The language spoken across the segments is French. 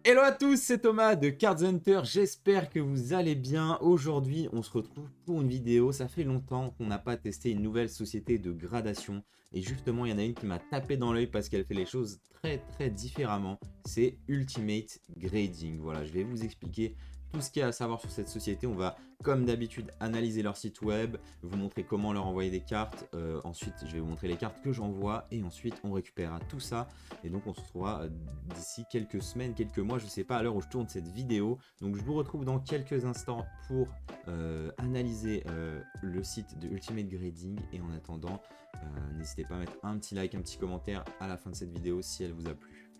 Hello à tous, c'est Thomas de Cards Hunter, j'espère que vous allez bien. Aujourd'hui, on se retrouve pour une vidéo. Ça fait longtemps qu'on n'a pas testé une nouvelle société de gradation. Et justement, il y en a une qui m'a tapé dans l'œil parce qu'elle fait les choses très différemment. C'est Ultimate Grading. Voilà, je vais vous expliquer tout ce qu'il y a à savoir sur cette société. On va, comme d'habitude, analyser leur site web, vous montrer comment leur envoyer des cartes. Ensuite, je vais vous montrer les cartes que j'envoie. Et ensuite, on récupérera tout ça. Et donc, on se retrouvera d'ici quelques semaines, quelques mois, je ne sais pas à l'heure où je tourne cette vidéo. Donc, je vous retrouve dans quelques instants pour analyser le site de Ultimate Grading. Et en attendant, n'hésitez pas à mettre un petit like, un petit commentaire à la fin de cette vidéo si elle vous a plu.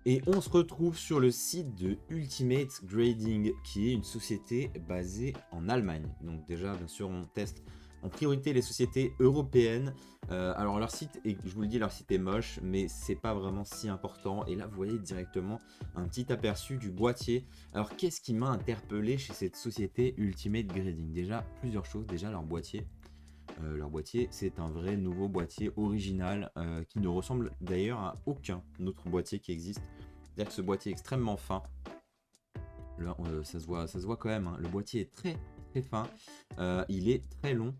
Et on se retrouve sur le site de Ultimate Grading, qui est une société basée en Allemagne. Donc déjà, bien sûr, on teste en priorité les sociétés européennes. Alors leur site, et je vous le dis, leur site est moche, mais c'est pas vraiment si important. Et là, vous voyez directement un petit aperçu du boîtier. Alors qu'est-ce qui m'a interpellé chez cette société Ultimate Grading? Déjà, plusieurs choses. Déjà, leur boîtier. C'est un vrai nouveau boîtier original qui ne ressemble d'ailleurs à aucun autre boîtier qui existe. C'est-à-dire que ce boîtier est extrêmement fin. Là, ça se voit quand même, hein. Le boîtier est très fin. Il est très long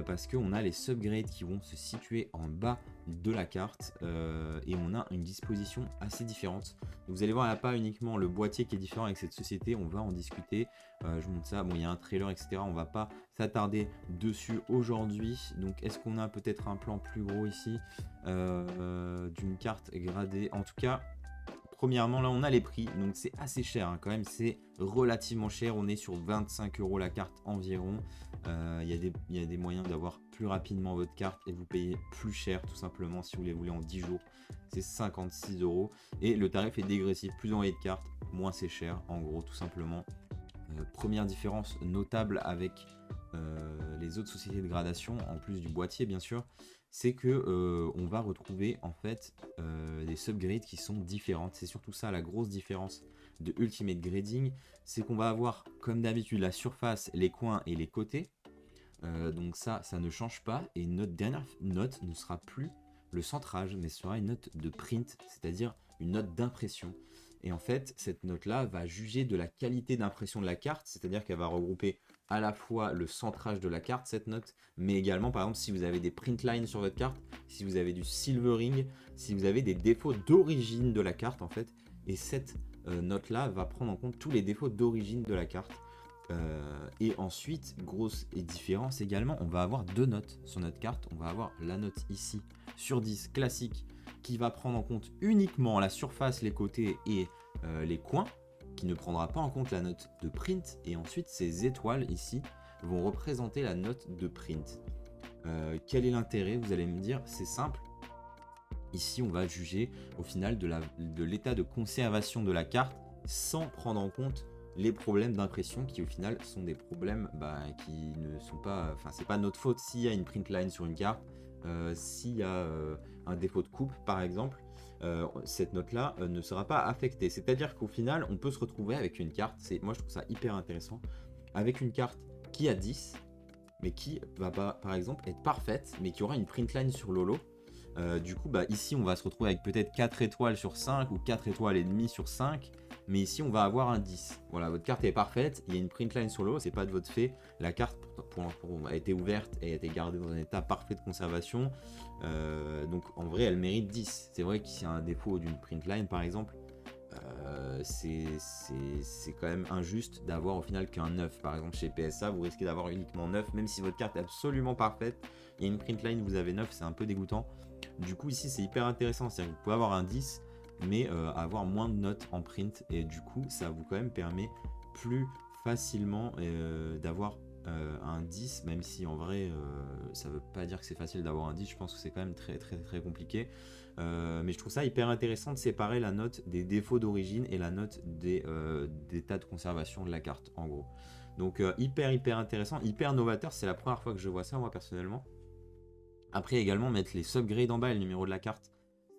parce qu'on a les subgrades qui vont se situer en bas de la carte et on a une disposition assez différente. Donc, vous allez voir, il n'y a pas uniquement le boîtier qui est différent avec cette société, on va en discuter. Je vous montre ça, bon, il y a un trailer, etc. On va pas s'attarder dessus aujourd'hui. Donc, est-ce qu'on a peut-être un plan plus gros ici d'une carte gradée? En tout cas, premièrement, là, on a les prix, donc c'est assez cher hein, quand même, c'est relativement cher. On est sur 25 € la carte environ. Il y a des moyens d'avoir plus rapidement votre carte et vous payez plus cher tout simplement si vous les voulez en 10 jours. C'est 56 € et le tarif est dégressif. Plus vous envoyez de cartes, moins c'est cher en gros, tout simplement. Première différence notable avec les autres sociétés de gradation, en plus du boîtier bien sûr, c'est que on va retrouver en fait des subgrades qui sont différentes. C'est surtout ça la grosse différence de Ultimate Grading, c'est qu'on va avoir comme d'habitude la surface, les coins et les côtés. Donc ça ne change pas. Et notre dernière note ne sera plus le centrage, mais ce sera une note de print, c'est-à-dire une note d'impression. Et en fait, cette note-là va juger de la qualité d'impression de la carte, c'est-à-dire qu'elle va regrouper à la fois le centrage de la carte, cette note, mais également, par exemple, si vous avez des print lines sur votre carte, si vous avez du silvering, si vous avez des défauts d'origine de la carte, en fait. Et cette note-là va prendre en compte tous les défauts d'origine de la carte. Et ensuite, grosse différence également, on va avoir deux notes sur notre carte. On va avoir la note ici sur 10 classique qui va prendre en compte uniquement la surface, les côtés et les coins, qui ne prendra pas en compte la note de print. Et ensuite, ces étoiles ici vont représenter la note de print. Quel est l'intérêt? Vous allez me dire, c'est simple. Ici, on va juger au final de l'état de conservation de la carte sans prendre en compte les problèmes d'impression qui au final sont des problèmes qui ne sont pas, enfin c'est pas notre faute s'il y a une print line sur une carte, s'il y a un défaut de coupe par exemple, cette note là ne sera pas affectée. C'est-à-dire qu'au final on peut se retrouver avec une carte, moi je trouve ça hyper intéressant, avec une carte qui a 10 mais qui va pas par exemple être parfaite mais qui aura une print line sur Lolo. Du coup, ici, on va se retrouver avec peut-être 4 étoiles sur 5 ou 4 étoiles et demie sur 5. Mais ici, on va avoir un 10. Voilà, votre carte est parfaite. Il y a une print line sur l'eau, c'est pas de votre fait. La carte a été ouverte et a été gardée dans un état parfait de conservation. Donc, en vrai, elle mérite 10. C'est vrai qu'il y a un défaut d'une print line, par exemple, c'est quand même injuste d'avoir au final qu'un 9. Par exemple, chez PSA, vous risquez d'avoir uniquement 9. Même si votre carte est absolument parfaite, il y a une print line, vous avez 9, c'est un peu dégoûtant. Du coup, ici, c'est hyper intéressant. C'est-à-dire que vous pouvez avoir un 10, mais avoir moins de notes en print. Et du coup, ça vous quand même permet plus facilement d'avoir un 10, même si en vrai, ça veut pas dire que c'est facile d'avoir un 10. Je pense que c'est quand même très compliqué. Mais je trouve ça hyper intéressant de séparer la note des défauts d'origine et la note des états de conservation de la carte, en gros. Donc, hyper intéressant, hyper novateur. C'est la première fois que je vois ça, moi, personnellement. Après également mettre les subgrades en bas et le numéro de la carte,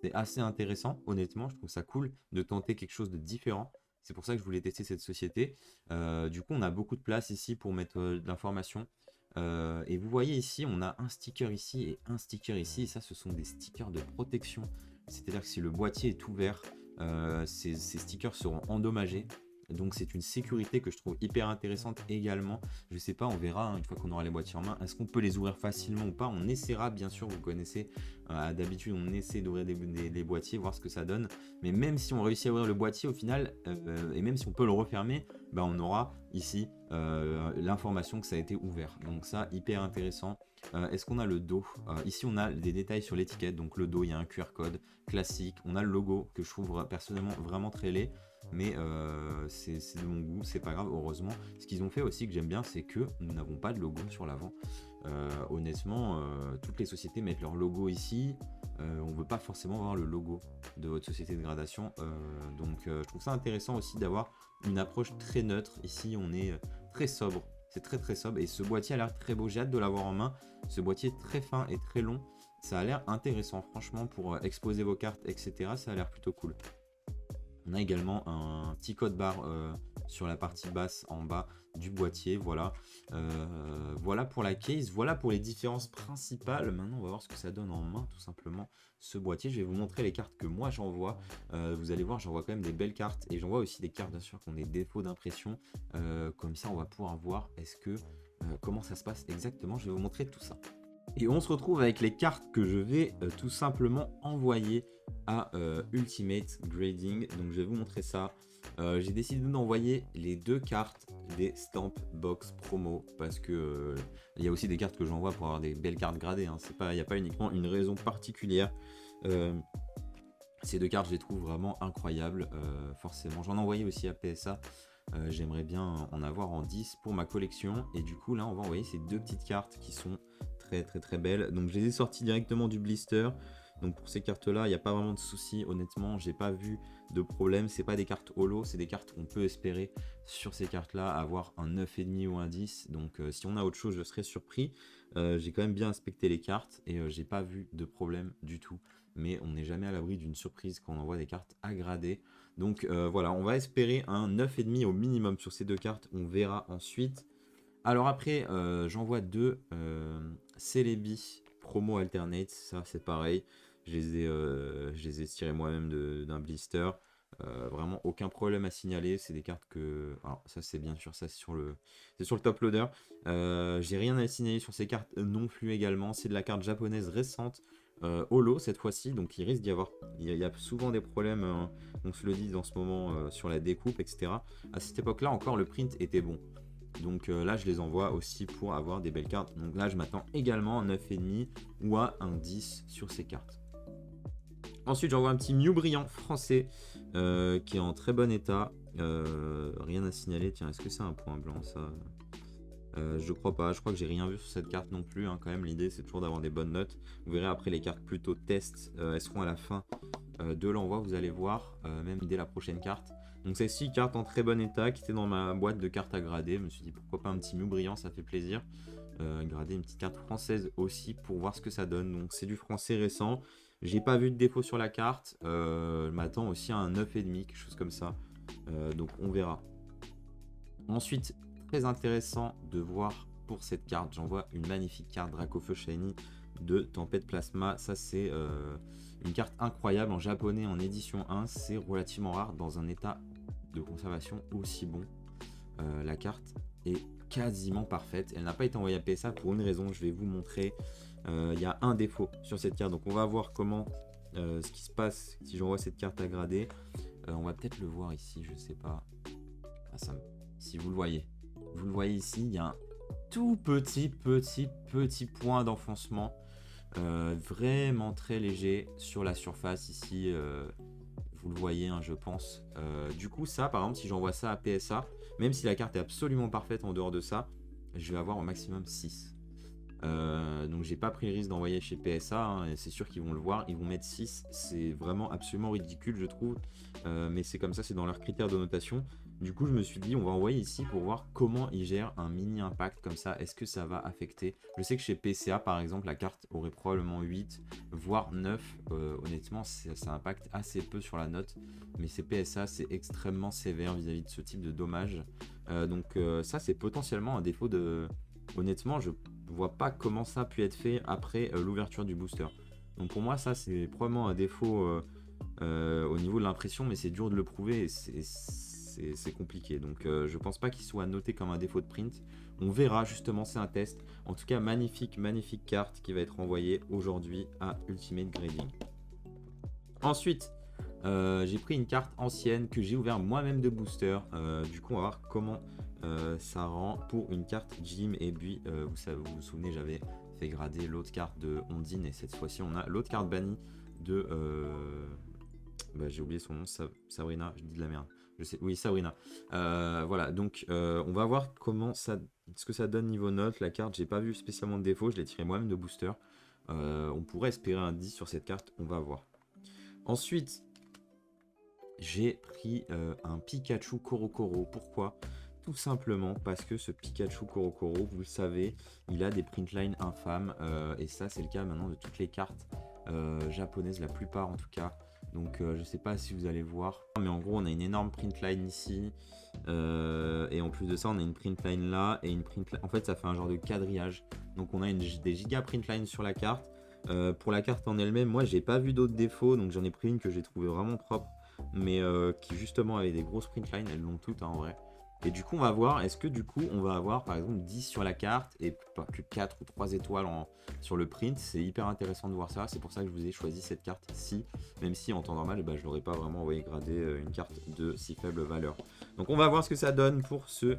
c'est assez intéressant, honnêtement, je trouve ça cool de tenter quelque chose de différent. C'est pour ça que je voulais tester cette société. Du coup, on a beaucoup de place ici pour mettre de l'information. Et vous voyez ici, on a un sticker ici et un sticker ici. Et ça, ce sont des stickers de protection c'est-à-dire que si le boîtier est ouvert, ces stickers seront endommagés. Donc c'est une sécurité que je trouve hyper intéressante également. Je sais pas, on verra hein, une fois qu'on aura les boîtiers en main. Est-ce qu'on peut les ouvrir facilement ou pas? On essaiera bien sûr, vous connaissez. D'habitude on essaie d'ouvrir des boîtiers, voir ce que ça donne. Mais même si on réussit à ouvrir le boîtier au final, et même si on peut le refermer, bah, on aura ici l'information que ça a été ouvert. Donc ça, hyper intéressant. Est-ce qu'on a le dos? Ici on a des détails sur l'étiquette. Donc le dos, il y a un QR code classique. On a le logo que je trouve personnellement vraiment très laid. Mais c'est de mon goût, c'est pas grave, heureusement. Ce qu'ils ont fait aussi que j'aime bien, c'est que nous n'avons pas de logo sur l'avant. Honnêtement, toutes les sociétés mettent leur logo ici. On veut pas forcément voir le logo de votre société de gradation. Donc je trouve ça intéressant aussi d'avoir une approche très neutre. Ici on est très sobre, c'est très très sobre. Et ce boîtier a l'air très beau, j'ai hâte de l'avoir en main. Ce boîtier est très fin et très long. Ça a l'air intéressant, franchement, pour exposer vos cartes, etc. Ça a l'air plutôt cool. On a également un petit code barre sur la partie basse en bas du boîtier. Voilà. Voilà pour la case. Voilà pour les différences principales. Maintenant, on va voir ce que ça donne en main, tout simplement, ce boîtier. Je vais vous montrer les cartes que moi j'envoie. Vous allez voir, j'envoie quand même des belles cartes. Et j'envoie aussi des cartes, bien sûr, qui ont des défauts d'impression. Comme ça, on va pouvoir voir comment ça se passe exactement. Je vais vous montrer tout ça. Et on se retrouve avec les cartes que je vais tout simplement envoyer à Ultimate Grading. Donc je vais vous montrer ça. J'ai décidé d'envoyer les 2 cartes des Stamp Box Promo parce que il y a aussi des cartes que j'envoie pour avoir des belles cartes gradées. Hein. Il n'y a pas uniquement une raison particulière. Ces 2 cartes, je les trouve vraiment incroyables. Forcément, j'en ai envoyé aussi à PSA. J'aimerais bien en avoir en 10 pour ma collection. Et du coup, là, on va envoyer ces 2 petites cartes qui sont très très très belles. Donc, je les ai sorties directement du blister. Donc, pour ces cartes-là, il n'y a pas vraiment de souci. Honnêtement, j'ai pas vu de problème. C'est pas des cartes holo, c'est des cartes qu'on peut espérer sur ces cartes-là avoir un 9,5 ou un 10. Donc, si on a autre chose, je serais surpris. J'ai quand même bien inspecté les cartes et j'ai pas vu de problème du tout. Mais on n'est jamais à l'abri d'une surprise quand on envoie des cartes à grader. Donc voilà, on va espérer un 9,5 au minimum sur ces 2 cartes. On verra ensuite. Alors après, j'envoie 2 Celebi Promo Alternate. Ça, c'est pareil. Je les ai tirés moi-même d'un blister. Vraiment aucun problème à signaler. C'est des cartes que... Alors ça, c'est bien sûr, ça c'est sur le top loader. J'ai rien à signaler sur ces cartes non plus également. C'est de la carte japonaise récente. Holo cette fois-ci, donc il risque d'y avoir, il y a souvent des problèmes, on se le dit en ce moment sur la découpe, etc. À cette époque-là encore le print était bon, donc là je les envoie aussi pour avoir des belles cartes. Donc là je m'attends également à un 9,5 ou à un 10 sur ces cartes. Ensuite j'envoie un petit Mew brillant français qui est en très bon état, rien à signaler. Tiens, est-ce que c'est un point blanc ça? Je crois pas, je crois que j'ai rien vu sur cette carte non plus, hein. Quand même l'idée c'est toujours d'avoir des bonnes notes. Vous verrez après les cartes plutôt test, elles seront à la fin de l'envoi, vous allez voir, même dès la prochaine carte. Donc celle-ci, carte en très bon état, qui était dans ma boîte de cartes à grader. Je me suis dit pourquoi pas un petit Mew brillant, ça fait plaisir. Grader une petite carte française aussi pour voir ce que ça donne. Donc c'est du français récent, j'ai pas vu de défaut sur la carte. Je m'attends aussi à un 9,5, quelque chose comme ça. Donc on verra. Ensuite, très intéressant de voir pour cette carte, j'envoie une magnifique carte Dracofeu Shiny de Tempête Plasma. Ça c'est une carte incroyable en japonais en édition 1, c'est relativement rare dans un état de conservation aussi bon. La carte est quasiment parfaite, elle n'a pas été envoyée à PSA pour une raison, je vais vous montrer. Il y a un défaut sur cette carte, donc on va voir comment ce qui se passe si j'envoie cette carte à grader. On va peut-être le voir ici, je sais pas. Si vous le voyez. Vous le voyez ici, il y a un tout petit point d'enfoncement, vraiment très léger sur la surface ici, vous le voyez, hein, je pense. Du coup ça, par exemple, si j'envoie ça à PSA, même si la carte est absolument parfaite en dehors de ça, je vais avoir au maximum 6. Donc j'ai pas pris le risque d'envoyer chez PSA, hein, et c'est sûr qu'ils vont le voir, ils vont mettre 6, c'est vraiment absolument ridicule je trouve, mais c'est comme ça, c'est dans leurs critères de notation. Du coup je me suis dit on va envoyer ici pour voir comment ils gèrent un mini impact comme ça, est-ce que ça va affecter. Je sais que chez PCA par exemple la carte aurait probablement 8 voire 9, honnêtement ça impacte assez peu sur la note, mais c'est PSA, c'est extrêmement sévère vis-à-vis de ce type de dommage. Donc ça c'est potentiellement un défaut de... Honnêtement je vois pas comment ça a pu être fait après l'ouverture du booster. Donc pour moi, ça, c'est probablement un défaut au niveau de l'impression, mais c'est dur de le prouver et c'est compliqué. Donc je pense pas qu'il soit noté comme un défaut de print. On verra justement, c'est un test. En tout cas, magnifique carte qui va être envoyée aujourd'hui à Ultimate Grading. Ensuite, j'ai pris une carte ancienne que j'ai ouvert moi-même de booster. Du coup, on va voir comment ça rend pour une carte Gym. Et puis, vous vous souvenez, j'avais fait grader l'autre carte de Ondine. Et cette fois-ci, on a l'autre carte bannie de... j'ai oublié son nom, Sabrina, je dis de la merde. Je sais, oui, Sabrina. Voilà, donc on va voir ce que ça donne niveau note. La carte, j'ai pas vu spécialement de défaut, je l'ai tiré moi-même de booster. On pourrait espérer un 10 sur cette carte, on va voir. Ensuite, j'ai pris un Pikachu Korokoro. Pourquoi? Tout simplement parce que ce Pikachu Korokoro, vous le savez, il a des printlines infâmes. Et ça, c'est le cas maintenant de toutes les cartes japonaises, la plupart en tout cas. Donc je sais pas si vous allez voir, mais en gros on a une énorme printline ici, et en plus de ça on a une printline là, et une printline, en fait ça fait un genre de quadrillage. Donc on a des giga printline sur la carte. Pour la carte en elle-même, moi j'ai pas vu d'autres défauts, donc j'en ai pris une que j'ai trouvé vraiment propre, mais qui justement avait des grosses printlines, elles l'ont toutes hein, en vrai. Et du coup on va voir, est-ce que du coup on va avoir par exemple 10 sur la carte et pas que 4 ou 3 étoiles sur le print. C'est hyper intéressant de voir ça, c'est pour ça que je vous ai choisi cette carte-ci, même si en temps normal je n'aurais pas vraiment envoyé grader une carte de si faible valeur. Donc on va voir ce que ça donne pour ce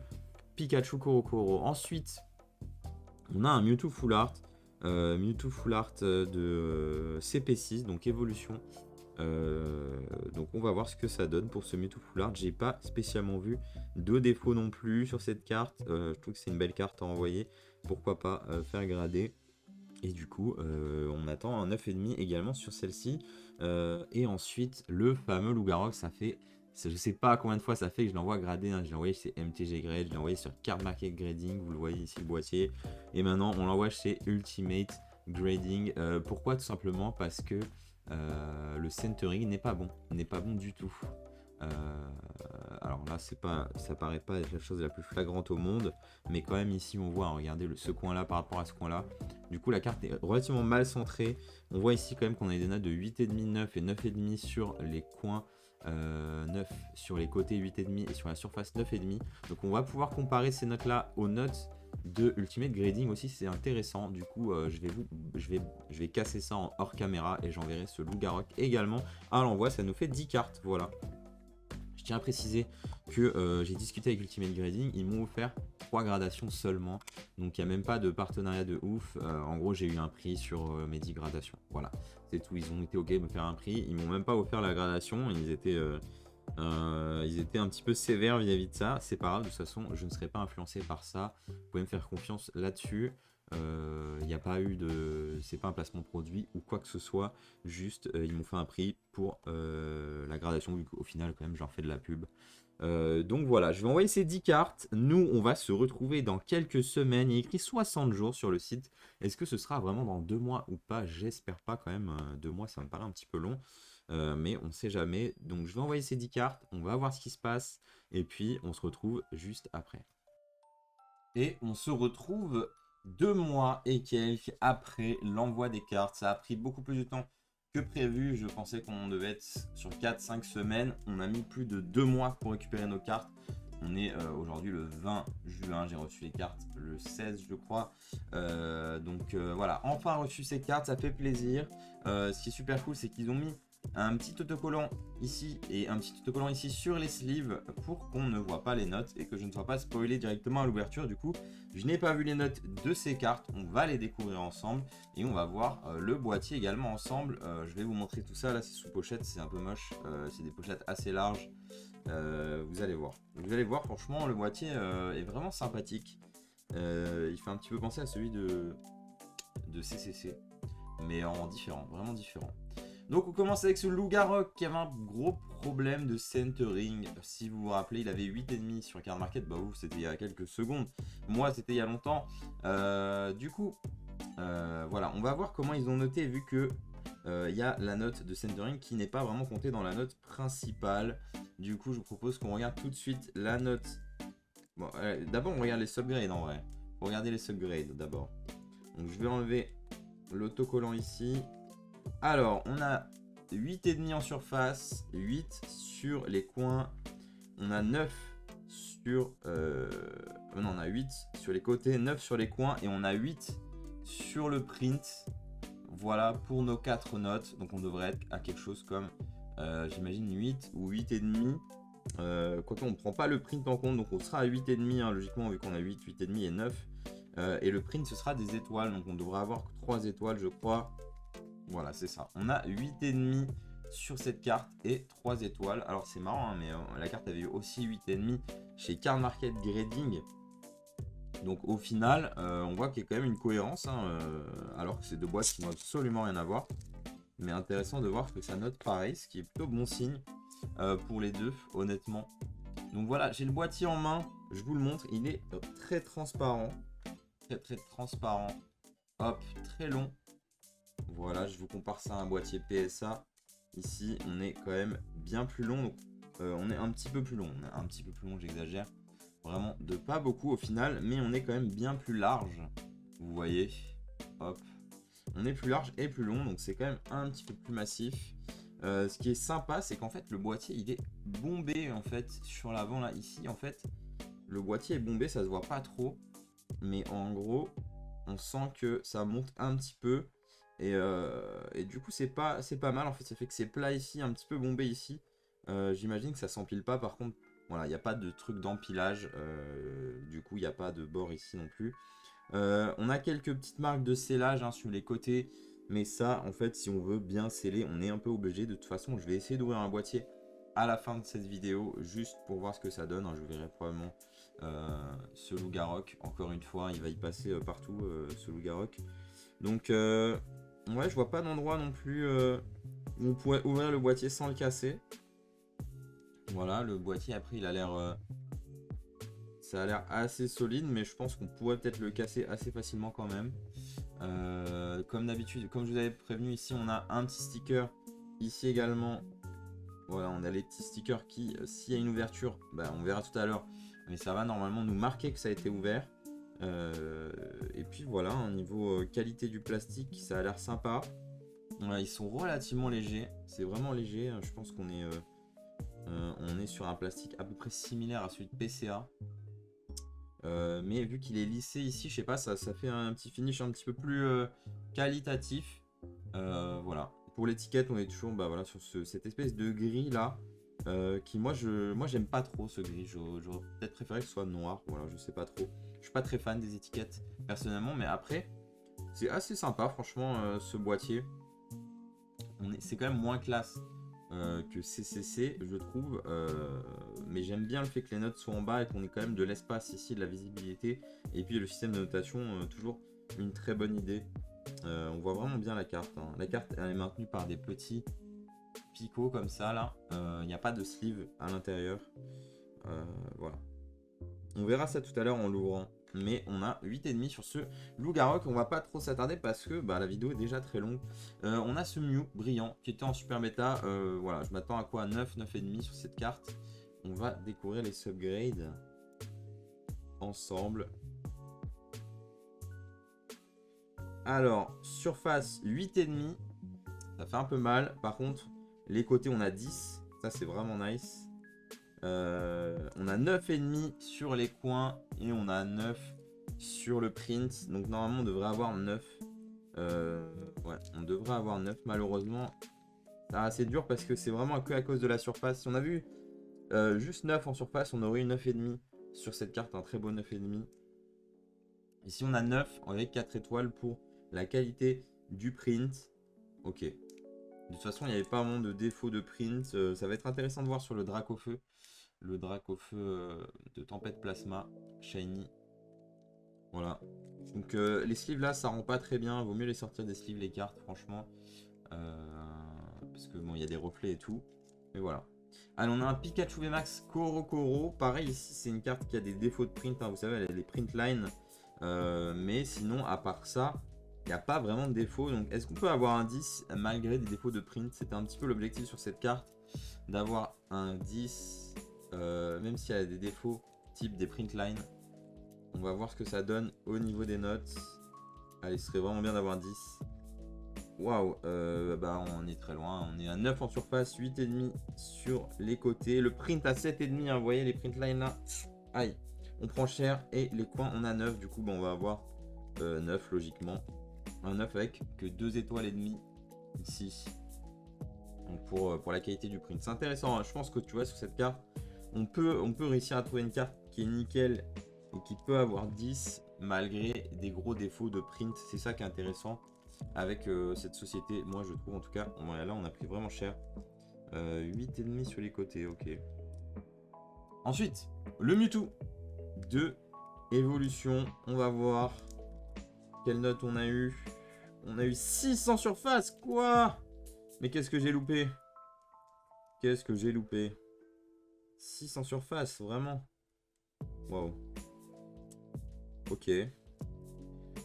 Pikachu Korokoro. Ensuite on a un Mewtwo Full Art, de CP6, donc évolution. Donc on va voir ce que ça donne pour ce Mewtwo Full Art. J'ai pas spécialement vu de défaut non plus sur cette carte. Je trouve que c'est une belle carte à envoyer. Pourquoi pas faire grader. Et du coup on attend un 9,5 également sur celle-ci. Et ensuite le fameux Lougarok, ça fait... Je sais pas combien de fois ça fait que je l'envoie grader, hein. Je l'ai envoyé chez MTG Grade, je l'ai envoyé sur Card Market Grading, vous le voyez ici le boîtier. Et maintenant on l'envoie chez Ultimate Grading. Pourquoi? Tout simplement parce que le centering n'est pas bon, du tout. Alors là, ça paraît pas être la chose la plus flagrante au monde, mais quand même ici on voit, hein, regardez ce coin-là par rapport à ce coin-là. Du coup, la carte est relativement mal centrée. On voit ici quand même qu'on a des notes de 8,5, 9 et 9,5 sur les coins. 9 sur les côtés, 8,5 et sur la surface 9,5. Donc on va pouvoir comparer ces notes là aux notes de Ultimate Grading aussi, c'est intéressant. Du coup je vais casser ça en hors caméra et j'enverrai ce Lougarok également à l'envoi. Ça nous fait 10 cartes, voilà. Je tiens à préciser que j'ai discuté avec Ultimate Grading, ils m'ont offert 3 gradations seulement, donc il n'y a même pas de partenariat de ouf. En gros j'ai eu un prix sur mes 10 gradations, voilà, c'est tout. Ils ont été ok de me faire un prix, ils m'ont même pas offert la gradation. Ils étaient un petit peu sévères vis-à-vis de ça. C'est pas grave, de toute façon je ne serai pas influencé par ça, vous pouvez me faire confiance là-dessus. Il n'y a pas eu de... C'est pas un placement produit ou quoi que ce soit, juste ils m'ont fait un prix pour la gradation, vu qu'au final quand même j'en fais de la pub. Donc voilà, je vais envoyer ces 10 cartes. Nous on va se retrouver dans quelques semaines. Il y a écrit 60 jours sur le site. Est-ce que ce sera vraiment dans 2 mois ou pas? J'espère pas quand même. 2 mois ça me paraît un petit peu long, mais on ne sait jamais. Donc je vais envoyer ces 10 cartes, on va voir ce qui se passe, et puis on se retrouve juste après. Et on se retrouve 2 mois et quelques après l'envoi des cartes. Ça a pris beaucoup plus de temps que prévu. Je pensais qu'on devait être sur 4-5 semaines. On a mis plus de 2 mois pour récupérer nos cartes. On est aujourd'hui le 20 juin. J'ai reçu les cartes le 16 je crois. Voilà, enfin reçu ces cartes, ça fait plaisir. Ce qui est super cool, c'est qu'ils ont mis un petit autocollant ici et un petit autocollant ici sur les sleeves pour qu'on ne voit pas les notes et que je ne sois pas spoilé directement à l'ouverture. Du coup je n'ai pas vu les notes de ces cartes, on va les découvrir ensemble et on va voir le boîtier également ensemble. Je vais vous montrer tout ça. Là c'est sous pochette, c'est un peu moche, c'est des pochettes assez larges. Vous allez voir, franchement le boîtier est vraiment sympathique. Il fait un petit peu penser à celui de CCC, mais en différent, vraiment différent. Donc on commence avec ce Lougarok qui avait un gros problème de centering. Si vous vous rappelez, il avait 8,5 sur Card Market. Bah vous, c'était il y a quelques secondes. Moi, c'était il y a longtemps. Du coup, voilà, on va voir comment ils ont noté, vu que il y a la note de centering qui n'est pas vraiment comptée dans la note principale. Du coup, je vous propose qu'on regarde tout de suite la note. Bon, d'abord, on regarde les subgrades en vrai. Regardez les subgrades d'abord. Donc je vais enlever l'autocollant ici. Alors, on a 8,5 en surface, 8 sur les coins. On a 9 sur... non, on a 8 sur les côtés, 9 sur les coins. Et on a 8 sur le print. Voilà pour nos 4 notes. Donc on devrait être à quelque chose comme, j'imagine, 8 ou 8,5. Quoique on ne prend pas le print en compte. Donc on sera à 8,5 hein, logiquement, vu qu'on a 8, 8,5 et 9. Et le print, ce sera des étoiles. Donc on devrait avoir 3 étoiles, je crois. Voilà, c'est ça. On a 8,5 sur cette carte et 3 étoiles. Alors c'est marrant, hein, mais la carte avait eu aussi 8,5 chez Card Market Grading. Donc au final, on voit qu'il y a quand même une cohérence, hein, alors que c'est deux boîtes qui n'ont absolument rien à voir. Mais intéressant de voir que ça note pareil, ce qui est plutôt bon signe pour les deux, honnêtement. Donc voilà, j'ai le boîtier en main, je vous le montre, il est très transparent. Très transparent. Hop, très long. Voilà, je vous compare ça à un boîtier PSA. Ici, on est quand même bien plus long. Donc, on est un petit peu plus long. On est un petit peu plus long, j'exagère. Vraiment de pas beaucoup au final. Mais on est quand même bien plus large. Vous voyez. Hop. On est plus large et plus long. Donc, c'est quand même un petit peu plus massif. Ce qui est sympa, c'est qu'en fait, le boîtier, il est bombé. En fait, sur l'avant, là, ici, en fait, le boîtier est bombé. Ça se voit pas trop. Mais en gros, on sent que ça monte un petit peu. Et du coup, c'est pas mal. En fait, ça fait que c'est plat ici, un petit peu bombé ici. J'imagine que ça s'empile pas. Par contre, voilà, il n'y a pas de truc d'empilage. Du coup, il n'y a pas de bord ici non plus. On a quelques petites marques de scellage hein, sur les côtés. Mais ça, en fait, si on veut bien sceller, on est un peu obligé. De toute façon, je vais essayer d'ouvrir un boîtier à la fin de cette vidéo, juste pour voir ce que ça donne. Hein. Je verrai probablement ce loup-garok. Encore une fois, il va y passer partout, ce loup-garok. Donc... ouais, je vois pas d'endroit non plus où on pourrait ouvrir le boîtier sans le casser. Voilà, le boîtier après il a l'air... ça a l'air assez solide, mais je pense qu'on pourrait peut-être le casser assez facilement quand même. Comme d'habitude, comme je vous avais prévenu, ici on a un petit sticker. Ici également, voilà, on a les petits stickers qui, s'il y a une ouverture, bah, on verra tout à l'heure. Mais ça va normalement nous marquer que ça a été ouvert. Et puis voilà, au niveau qualité du plastique, ça a l'air sympa. Voilà, ils sont relativement légers, c'est vraiment léger. Je pense qu'on est, on est sur un plastique à peu près similaire à celui de PCA. Mais vu qu'il est lissé ici, je sais pas, ça fait un petit finish un petit peu plus qualitatif. Voilà. Pour l'étiquette, on est toujours bah, voilà, sur cette espèce de gris là. Qui moi j'aime pas trop ce gris. J'aurais peut-être préféré que ce soit noir. Voilà, je sais pas trop. Je suis pas très fan des étiquettes personnellement, mais après c'est assez sympa franchement ce boîtier. C'est quand même moins classe que CCC, je trouve. Mais j'aime bien le fait que les notes soient en bas et qu'on ait quand même de l'espace ici, de la visibilité. Et puis le système de notation, toujours une très bonne idée. On voit vraiment bien la carte. Hein. La carte elle est maintenue par des petits picots comme ça là. Il n'y a pas de sleeve à l'intérieur. Voilà. On verra ça tout à l'heure en l'ouvrant. Mais on a 8,5 sur ce loup-garok. On va pas trop s'attarder parce que bah, la vidéo est déjà très longue. On a ce Mew brillant qui était en super méta. Voilà, je m'attends à quoi? 9, 9,5 sur cette carte. On va découvrir les subgrades ensemble. Alors, surface 8,5. Ça fait un peu mal. Par contre, les côtés, on a 10. Ça, c'est vraiment nice. On a 9,5 sur les coins et on a 9 sur le print. Donc normalement on devrait avoir 9. Ouais, on devrait avoir 9 malheureusement. C'est dur parce que c'est vraiment que à cause de la surface. Si on a vu juste 9 en surface, on aurait eu 9,5 sur cette carte, un très beau 9,5. Ici on a 9 avec 4 étoiles pour la qualité du print. Ok. De toute façon, il n'y avait pas vraiment de défaut de print. Ça va être intéressant de voir sur le Dracofeu. Le Dracofeu de Tempête Plasma Shiny. Voilà. Donc les sleeves là, ça rend pas très bien. Vaut mieux les sortir des sleeves, les cartes, franchement. Parce que bon, il y a des reflets et tout. Mais voilà. Alors on a un Pikachu VMAX Koro. Pareil, ici, c'est une carte qui a des défauts de print. Hein. Vous savez, elle a les print lines. Mais sinon, à part ça... il n'y a pas vraiment de défaut. Donc est-ce qu'on peut avoir un 10 malgré des défauts de print? C'était un petit peu l'objectif sur cette carte. D'avoir un 10 même s'il y a des défauts type des print lines. On va voir ce que ça donne au niveau des notes. Allez, ce serait vraiment bien d'avoir un 10. Waouh, bah on est très loin. On est à 9 en surface, 8,5 sur les côtés. Le print à 7,5, hein, vous voyez les print lines là. Aïe, on prend cher. Et les coins, on a 9. Du coup, bah, on va avoir 9 logiquement. Un 9 avec que 2 étoiles et demie ici. Donc pour la qualité du print. C'est intéressant, hein. Je pense que tu vois sur cette carte, on peut réussir à trouver une carte qui est nickel et qui peut avoir 10 malgré des gros défauts de print. C'est ça qui est intéressant avec cette société. Moi je trouve en tout cas, là on a pris vraiment cher. 8,5 sur les côtés, ok. Ensuite, le Mewtwo de évolution. On va voir quelle note on a eu. On a eu 600 surface, quoi? Mais qu'est-ce que j'ai loupé? Qu'est-ce que j'ai loupé? 600 surface, vraiment? Waouh. Ok.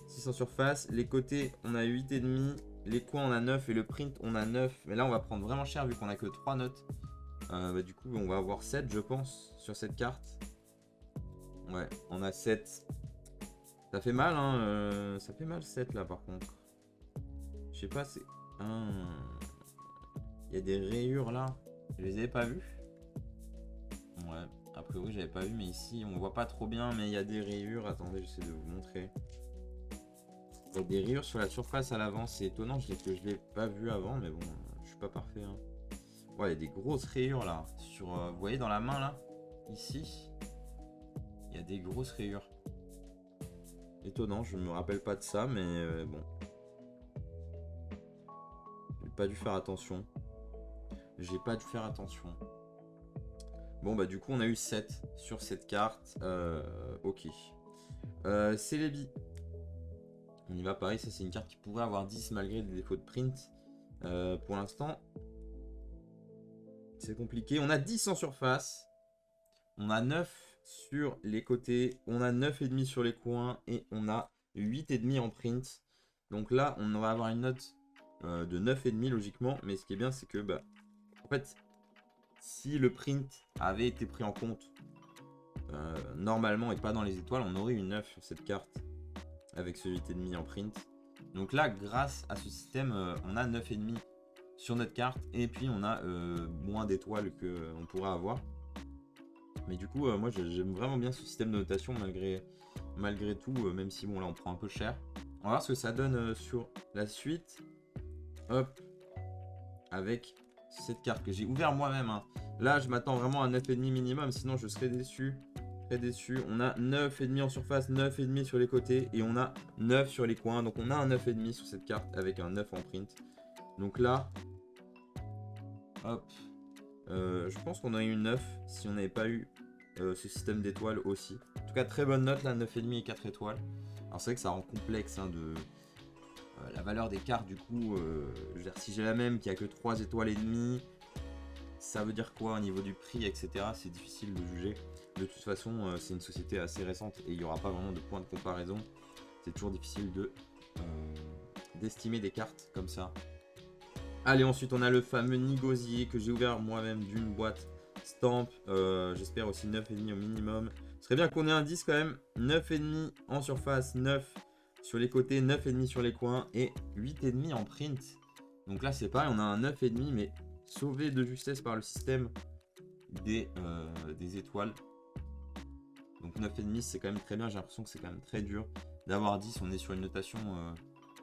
600 surface. Les côtés, on a 8,5. Les coins, on a 9. Et le print, on a 9. Mais là, on va prendre vraiment cher vu qu'on a que 3 notes. Bah, du coup, on va avoir 7, je pense, sur cette carte. Ouais, on a 7. Ça fait mal, hein. Ça fait mal 7 là, par contre. Je sais pas, c'est... Il y a des rayures là. Je les avais pas vues. Ouais, a priori, j'avais pas vu, mais ici, on voit pas trop bien, mais il y a des rayures. Attendez, j'essaie de vous montrer. Il y a des rayures sur la surface à l'avant. C'est étonnant que je l'ai pas vu avant, mais bon, je suis pas parfait. Hein. Ouais, il y a des grosses rayures là. Vous voyez dans la main là, ici, il y a des grosses rayures. Étonnant, je me rappelle pas de ça, mais bon. J'ai pas dû faire attention. J'ai pas dû faire attention. Bon, bah du coup, on a eu 7 sur cette carte. Ok. Celebi. On y va pareil, ça c'est une carte qui pourrait avoir 10 malgré des défauts de print. Pour l'instant, c'est compliqué. On a 10 en surface. On a 9 sur les côtés. On a 9,5 sur les coins. Et on a 8,5 en print. Donc là, on va avoir une note de 9,5 logiquement. Mais ce qui est bien, c'est que, bah, en fait, si le print avait été pris en compte normalement et pas dans les étoiles, on aurait une 9 sur cette carte avec ce 8,5 en print. Donc là, grâce à ce système, on a 9,5 sur notre carte et puis on a moins d'étoiles qu'on pourra avoir. Mais du coup, moi j'aime vraiment bien ce système de notation malgré tout, même si bon là on prend un peu cher. On va voir ce que ça donne sur la suite. Hop, avec cette carte que j'ai ouvert moi-même. Hein. Là, je m'attends vraiment à 9,5 minimum, sinon je serais déçu. Très déçu. On a 9,5 en surface, 9,5 sur les côtés et on a 9 sur les coins. Donc on a un 9,5 sur cette carte avec un 9 en print. Donc là, hop, je pense qu'on a eu une 9 si on n'avait pas eu ce système d'étoiles aussi. En tout cas, très bonne note là, 9,5 et 4 étoiles. Alors c'est vrai que ça rend complexe hein, la valeur des cartes du coup. Je veux dire, si j'ai la même qui a que 3 étoiles et demie, ça veut dire quoi au niveau du prix, etc. C'est difficile de juger. De toute façon, c'est une société assez récente et il n'y aura pas vraiment de point de comparaison. C'est toujours difficile d'estimer des cartes comme ça. Allez, ensuite on a le fameux Nigosier que j'ai ouvert moi-même d'une boîte Stamp. J'espère aussi 9,5 au minimum. Ce serait bien qu'on ait un 10 quand même. 9,5 en surface, 9 sur les côtés, 9,5 sur les coins et 8,5 en print. Donc là c'est pareil, on a un 9,5 mais sauvé de justesse par le système des étoiles. Donc 9,5 c'est quand même très bien, j'ai l'impression que c'est quand même très dur d'avoir 10. On est sur une notation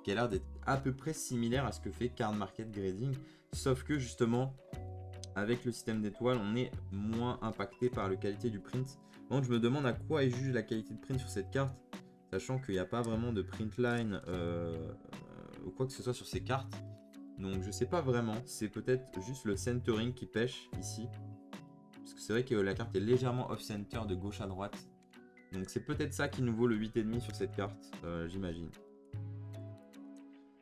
qui a l'air d'être à peu près similaire à ce que fait Card Market Grading. Sauf que justement, avec le système d'étoiles, on est moins impacté par la qualité du print. Donc je me demande à quoi est juge la qualité de print sur cette carte, sachant qu'il n'y a pas vraiment de print line ou quoi que ce soit sur ces cartes. Donc je sais pas vraiment, c'est peut-être juste le centering qui pêche ici. Parce que c'est vrai que la carte est légèrement off-center de gauche à droite. Donc c'est peut-être ça qui nous vaut le 8,5 sur cette carte, j'imagine.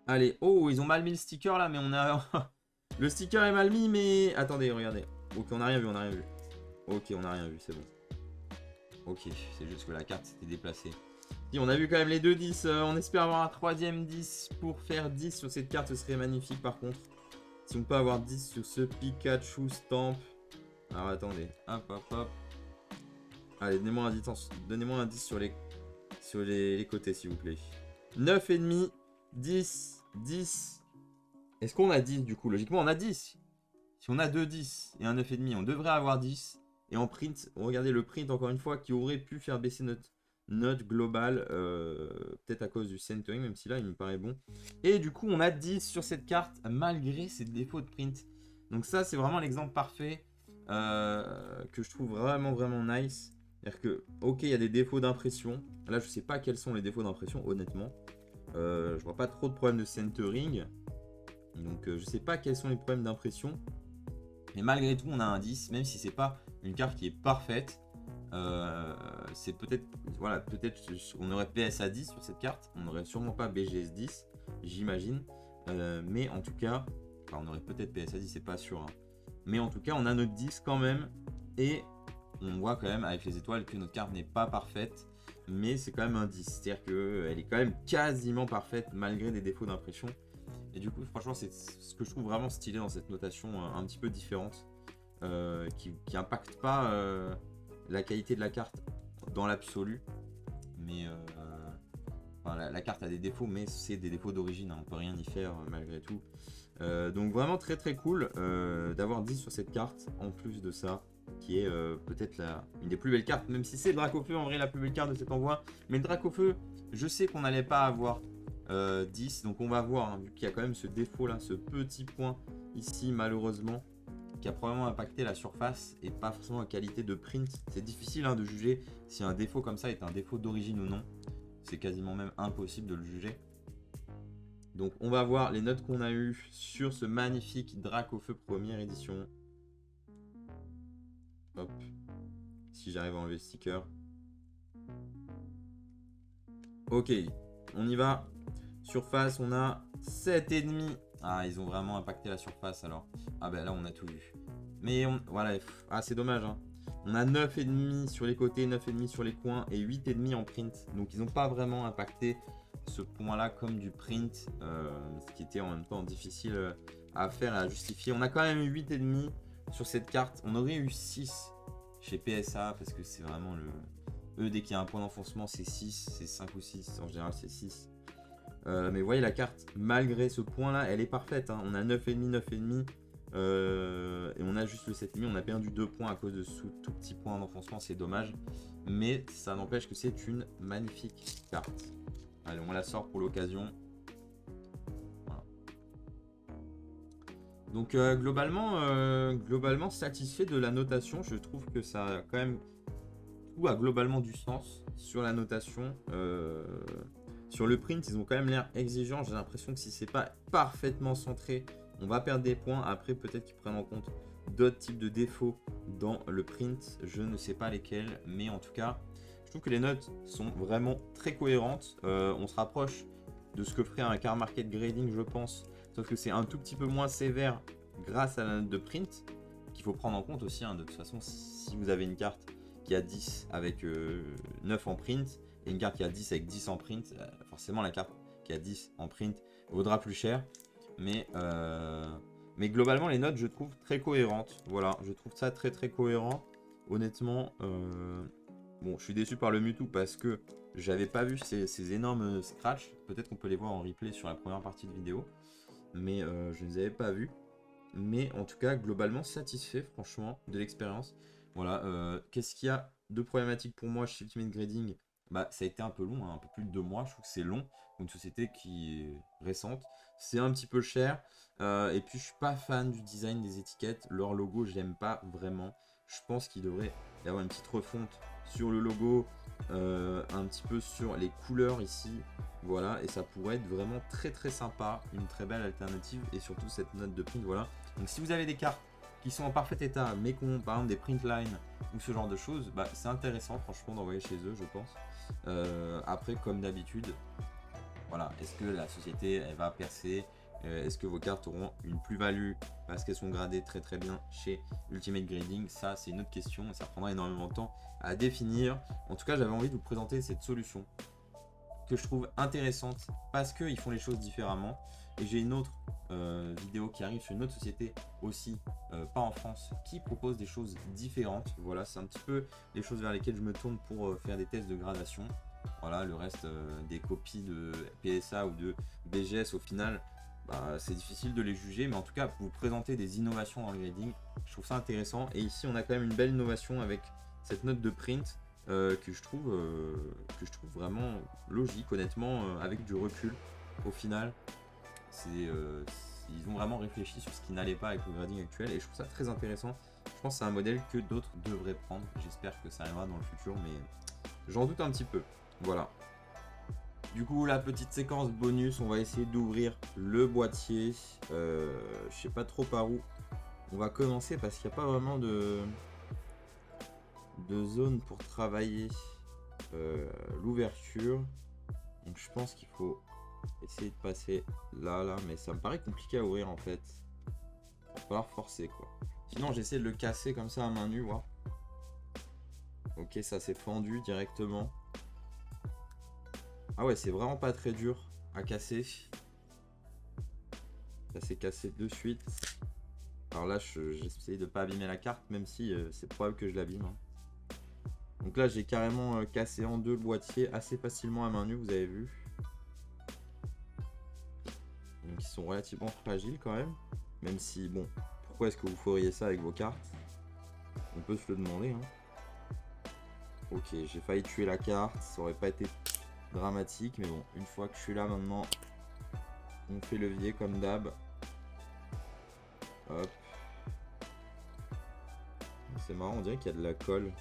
Allez, oh, ils ont mal mis le sticker là, mais on a... le sticker est mal mis, mais... Attendez, regardez. Ok, on n'a rien vu, on n'a rien vu. Ok, on n'a rien vu, c'est bon. Ok, c'est juste que la carte s'était déplacée. Si, on a vu quand même les deux 10. On espère avoir un troisième 10 pour faire 10 sur cette carte, ce serait magnifique par contre. Si on peut avoir 10 sur ce Pikachu Stamp. Alors attendez, hop, hop, hop. Allez, donnez-moi un 10 sur les côtés s'il vous plaît. 9,5, 10, 10, Est-ce qu'on a 10 du coup? Logiquement, on a 10. Si on a 2 10 et un 9,5, on devrait avoir 10. Et en print, regardez le print encore une fois qui aurait pu faire baisser notre note globale. Peut-être à cause du centering, même si là il me paraît bon. Et du coup, on a 10 sur cette carte malgré ses défauts de print. Donc, ça, c'est vraiment l'exemple parfait que je trouve vraiment, vraiment nice. C'est-à-dire que, ok, il y a des défauts d'impression. Là, je sais pas quels sont les défauts d'impression, honnêtement. Je vois pas trop de problèmes de centering. Donc, je sais pas quels sont les problèmes d'impression. Mais malgré tout, on a un 10, même si c'est pas une carte qui est parfaite. C'est peut-être, voilà, peut-être on aurait PSA 10 sur cette carte. On n'aurait sûrement pas BGS 10, j'imagine. Mais en tout cas, enfin, on aurait peut-être PSA 10, c'est pas sûr. Hein. Mais en tout cas, on a notre 10 quand même. Et on voit quand même avec les étoiles que notre carte n'est pas parfaite. Mais c'est quand même un 10. C'est-à-dire qu'elle est quand même quasiment parfaite malgré des défauts d'impression. Et du coup, franchement, c'est ce que je trouve vraiment stylé dans cette notation un petit peu différente. Qui impacte pas la qualité de la carte dans l'absolu. Mais enfin, la carte a des défauts, mais c'est des défauts d'origine. Hein, on peut rien y faire malgré tout. Donc vraiment très très cool d'avoir 10 sur cette carte. En plus de ça, qui est peut-être une des plus belles cartes. Même si c'est le Dracofeu, en vrai la plus belle carte de cet envoi. Mais le Dracofeu, je sais qu'on n'allait pas avoir 10. Donc on va voir, hein, vu qu'il y a quand même ce défaut là, ce petit point ici malheureusement, qui a probablement impacté la surface et pas forcément la qualité de print. C'est difficile hein, de juger si un défaut comme ça est un défaut d'origine ou non. C'est quasiment même impossible de le juger. Donc on va voir les notes qu'on a eues sur ce magnifique Dracofeu première édition. Hop. Si j'arrive à enlever le sticker. Ok, on y va. Surface, on a 7,5. Ah, ils ont vraiment impacté la surface alors. Ah ben là, on a tout vu. Mais voilà, ah c'est dommage. Hein. On a 9,5 sur les côtés, 9,5 sur les coins et 8,5 en print. Donc ils n'ont pas vraiment impacté ce point-là comme du print. Ce qui était en même temps difficile à faire et à justifier. On a quand même eu 8,5 sur cette carte. On aurait eu 6 chez PSA parce que c'est vraiment le... Eux, dès qu'il y a un point d'enfoncement, c'est 6, c'est 5 ou 6. En général, c'est 6. Mais vous voyez, la carte, malgré ce point-là, elle est parfaite. Hein. On a 9,5, 9,5. Et on a juste le 7,5. On a perdu 2 points à cause de ce tout petit point d'enfoncement. C'est dommage. Mais ça n'empêche que c'est une magnifique carte. Allez, on la sort pour l'occasion. Voilà. Donc, globalement, satisfait de la notation. Je trouve que ça a quand même... Tout a globalement du sens sur la notation. Sur le print, ils ont quand même l'air exigeants. J'ai l'impression que si c'est pas parfaitement centré, on va perdre des points. Après, peut-être qu'ils prennent en compte d'autres types de défauts dans le print. Je ne sais pas lesquels, mais en tout cas, je trouve que les notes sont vraiment très cohérentes. On se rapproche de ce que ferait un car market grading, je pense. Sauf que c'est un tout petit peu moins sévère grâce à la note de print, qu'il faut prendre en compte aussi. Hein. De toute façon, si vous avez une carte qui a 10 avec 9 en print, et une carte qui a 10 avec 10 en print, forcément la carte qui a 10 en print vaudra plus cher. Mais globalement, les notes, je trouve très cohérentes. Voilà, je trouve ça très très cohérent. Honnêtement, bon, je suis déçu par le Mewtwo parce que j'avais pas vu ces énormes scratchs. Peut-être qu'on peut les voir en replay sur la première partie de vidéo. Mais je ne les avais pas vus. Mais en tout cas, globalement satisfait, franchement, de l'expérience. Voilà, qu'est-ce qu'il y a de problématique pour moi chez Ultimate Grading? Bah, ça a été un peu long, hein, un peu plus de 2 mois. Je trouve que c'est long pour une société qui est récente. C'est un petit peu cher. Et puis, je suis pas fan du design des étiquettes. Leur logo, j'aime pas vraiment. Je pense qu'il devrait y avoir une petite refonte sur le logo, un petit peu sur les couleurs ici. Voilà, et ça pourrait être vraiment très très sympa. Une très belle alternative. Et surtout, cette note de print, voilà. Donc, si vous avez des cartes qui sont en parfait état, mais qui ont par exemple des print lines ou ce genre de choses, bah, c'est intéressant franchement d'envoyer chez eux, je pense. Après, comme d'habitude, voilà, est-ce que la société elle va percer? Est-ce que vos cartes auront une plus-value parce qu'elles sont gradées très très bien chez Ultimate Grading? Ça, c'est une autre question et ça prendra énormément de temps à définir. En tout cas, j'avais envie de vous présenter cette solution que je trouve intéressante parce qu'ils font les choses différemment. Et j'ai une autre vidéo qui arrive sur une autre société aussi, pas en France, qui propose des choses différentes. Voilà, c'est un petit peu les choses vers lesquelles je me tourne pour faire des tests de gradation. Voilà, le reste des copies de PSA ou de BGS au final, c'est difficile de les juger, mais en tout cas, vous présentez des innovations dans le grading. Je trouve ça intéressant. Et ici, on a quand même une belle innovation avec cette note de print que je trouve vraiment logique, honnêtement, avec du recul. Au final, ils ont vraiment réfléchi sur ce qui n'allait pas avec le grading actuel, et je trouve ça très intéressant. Je pense que c'est un modèle que d'autres devraient prendre. J'espère que ça arrivera dans le futur, mais j'en doute un petit peu. Voilà. Du coup, la petite séquence bonus, on va essayer d'ouvrir le boîtier. Je sais pas trop par où on va commencer parce qu'il n'y a pas vraiment de zone pour travailler l'ouverture. Donc je pense qu'il faut essayer de passer là, mais ça me paraît compliqué à ouvrir en fait. Il va falloir forcer quoi. Sinon j'essaie de le casser comme ça à main nue, voir. Ok, ça s'est fendu directement. Ah ouais, c'est vraiment pas très dur à casser. Ça s'est cassé de suite. Alors là, j'essaie de pas abîmer la carte, même si c'est probable que je l'abîme. Hein. Donc là, j'ai carrément cassé en deux le boîtier assez facilement à main nue, vous avez vu. Donc ils sont relativement fragiles quand même. Même si, bon, pourquoi est-ce que vous feriez ça avec vos cartes? On peut se le demander. Hein. Ok, j'ai failli tuer la carte, ça aurait pas été dramatique, mais bon, une fois que je suis là maintenant, on fait levier comme d'hab. Hop. C'est marrant, on dirait qu'il y a de la colle.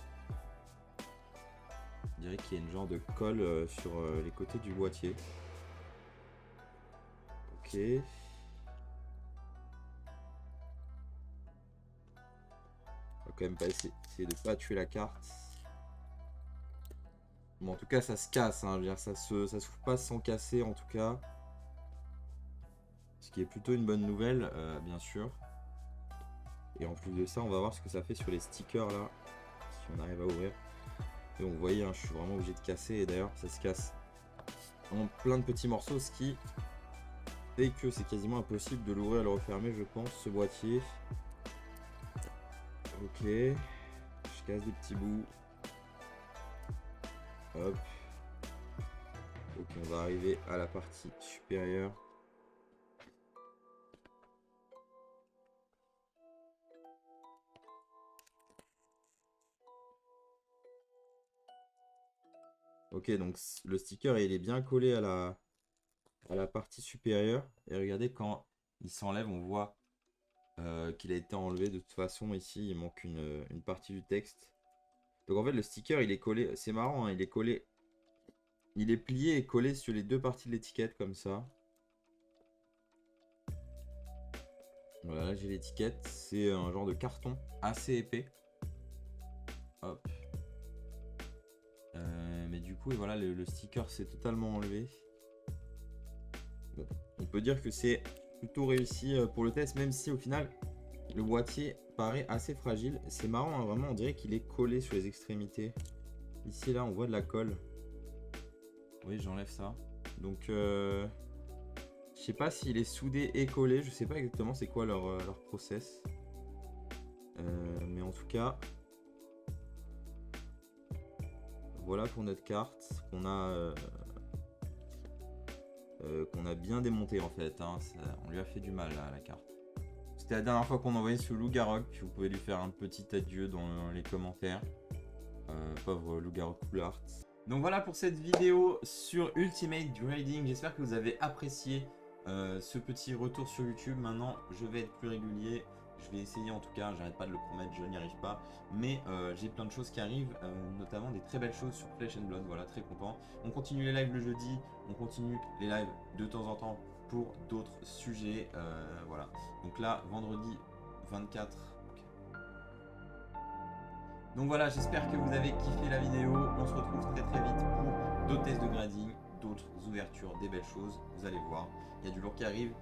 On dirait qu'il y a une genre de colle sur les côtés du boîtier. Ok. On va quand même pas essayer de pas tuer la carte. Bon, en tout cas, ça se casse. Hein. Je veux dire, ça souffle pas sans casser, en tout cas. Ce qui est plutôt une bonne nouvelle, bien sûr. Et en plus de ça, on va voir ce que ça fait sur les stickers, là. Si on arrive à ouvrir. Et donc, vous voyez, hein, je suis vraiment obligé de casser. Et d'ailleurs, ça se casse en plein de petits morceaux, ce qui fait que c'est quasiment impossible de l'ouvrir et le refermer, je pense, ce boîtier. Ok. Je casse des petits bouts. Hop. Ok, on va arriver à la partie supérieure. Ok, donc le sticker il est bien collé à la partie supérieure. Et regardez, quand il s'enlève, on voit qu'il a été enlevé. De toute façon, ici, il manque une partie du texte. Donc en fait, le sticker il est collé. C'est marrant, hein, il est collé. Il est plié et collé sur les deux parties de l'étiquette comme ça. Voilà, là j'ai l'étiquette. C'est un genre de carton assez épais. Hop. Mais du coup, voilà, le sticker s'est totalement enlevé. Bon, on peut dire que c'est plutôt réussi pour le test, même si au final, le boîtier paraît assez fragile. C'est marrant, hein, vraiment, on dirait qu'il est collé sur les extrémités. Ici, là, on voit de la colle. Oui, j'enlève ça. Donc, je sais pas s'il est soudé et collé. Je sais pas exactement c'est quoi leur process. Mais en tout cas... Voilà pour notre carte qu'on a bien démonté en fait. Hein. On lui a fait du mal là, à la carte. C'était la dernière fois qu'on envoyait ce loup-garou. Vous pouvez lui faire un petit adieu dans les commentaires. Pauvre loup-garou Cool Art. Donc voilà pour cette vidéo sur Ultimate Grading. J'espère que vous avez apprécié ce petit retour sur YouTube. Maintenant, je vais être plus régulier. Je vais essayer en tout cas, j'arrête pas de le promettre, je n'y arrive pas. Mais j'ai plein de choses qui arrivent, notamment des très belles choses sur Flesh and Blood, voilà, très content. On continue les lives le jeudi, on continue les lives de temps en temps pour d'autres sujets, voilà. Donc là, vendredi 24. Okay. Donc voilà, j'espère que vous avez kiffé la vidéo. On se retrouve très très vite pour d'autres tests de grading, d'autres ouvertures, des belles choses, vous allez voir. Il y a du lourd qui arrive.